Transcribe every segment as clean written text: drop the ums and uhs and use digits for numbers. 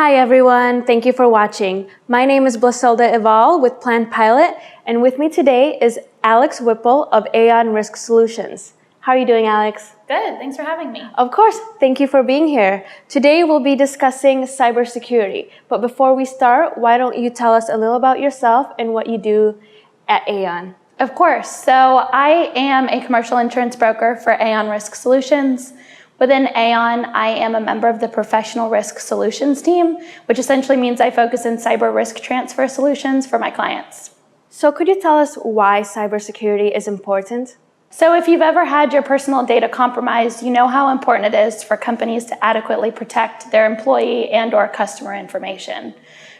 Hi everyone, thank you for watching. My name is Blaselda Eval with Planned Pilot, and with me today is Alex Whipple of AON Risk Solutions. How are you doing, Alex? Good, thanks for having me. Of course, thank you for being here. Today we'll be discussing cybersecurity, but before we start, why don't you tell us a little about yourself and what you do at AON? Of course, so I am a commercial insurance broker for AON Risk Solutions. Within AON, I am a member of the Professional Risk Solutions team, which essentially means I focus in cyber risk transfer solutions for my clients. So could you tell us why cybersecurity is important? So if you've ever had your personal data compromised, you know how important it is for companies to adequately protect their employee and/or customer information.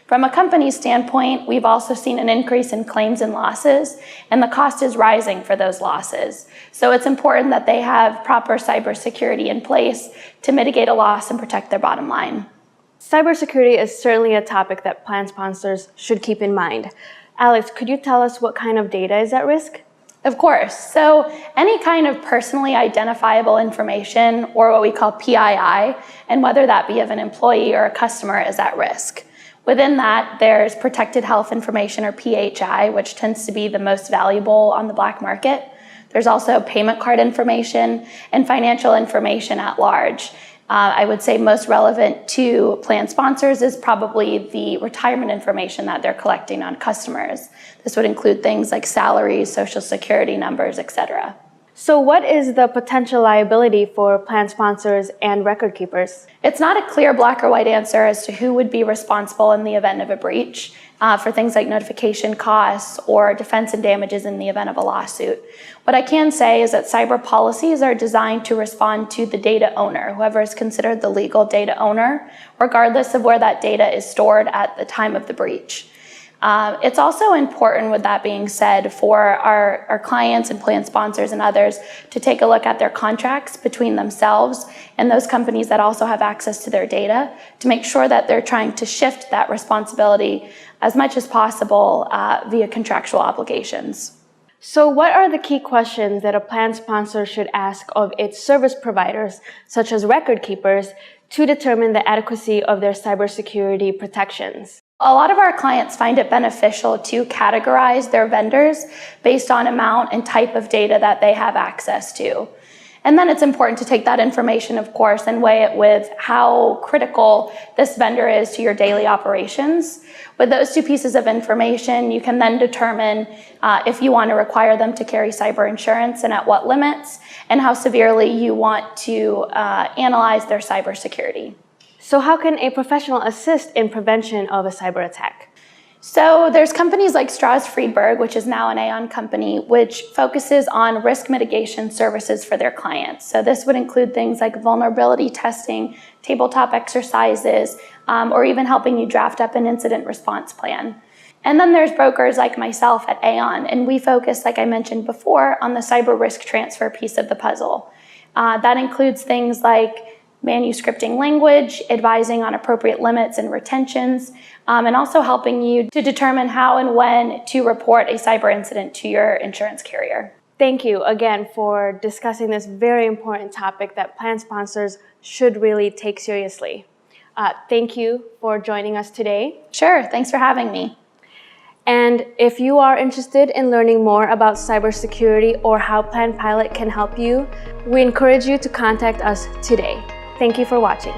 From a company standpoint, we've also seen an increase in claims and losses, and the cost is rising for those losses. So it's important that they have proper cybersecurity in place to mitigate a loss and protect their bottom line. Cybersecurity is certainly a topic that plan sponsors should keep in mind. Alex, could you tell us what kind of data is at risk? Of course. So any kind of personally identifiable information, or what we call PII, and whether that be of an employee or a customer, is at risk. Within that, there's protected health information, or PHI, which tends to be the most valuable on the black market. There's also payment card information and financial information at large. I would say most relevant to plan sponsors is probably the retirement information that they're collecting on customers. This would include things like salaries, social security numbers, etc. So what is the potential liability for plan sponsors and record keepers? It's not a clear black or white answer as to who would be responsible in the event of a breach for things like notification costs or defense and damages in the event of a lawsuit. What I can say is that cyber policies are designed to respond to the data owner, whoever is considered the legal data owner, regardless of where that data is stored at the time of the breach. It's also important, with that being said, for our clients and plan sponsors and others to take a look at their contracts between themselves and those companies that also have access to their data to make sure that they're trying to shift that responsibility as much as possible via contractual obligations. So what are the key questions that a plan sponsor should ask of its service providers, such as record keepers, to determine the adequacy of their cybersecurity protections? A lot of our clients find it beneficial to categorize their vendors based on amount and type of data that they have access to. And then it's important to take that information, of course, and weigh it with how critical this vendor is to your daily operations. With those two pieces of information, you can then determine if you want to require them to carry cyber insurance and at what limits, and how severely you want to analyze their cybersecurity. So how can a professional assist in prevention of a cyber attack? So there's companies like Strauss Friedberg, which is now an AON company, which focuses on risk mitigation services for their clients. So this would include things like vulnerability testing, tabletop exercises, or even helping you draft up an incident response plan. And then there's brokers like myself at AON, and we focus, like I mentioned before, on the cyber risk transfer piece of the puzzle. That includes things like manuscripting language, advising on appropriate limits and retentions, and also helping you to determine how and when to report a cyber incident to your insurance carrier. Thank you again for discussing this very important topic that plan sponsors should really take seriously. Thank you for joining us today. Sure, thanks for having me. And if you are interested in learning more about cybersecurity or how Planned Pilot can help you, we encourage you to contact us today. Thank you for watching.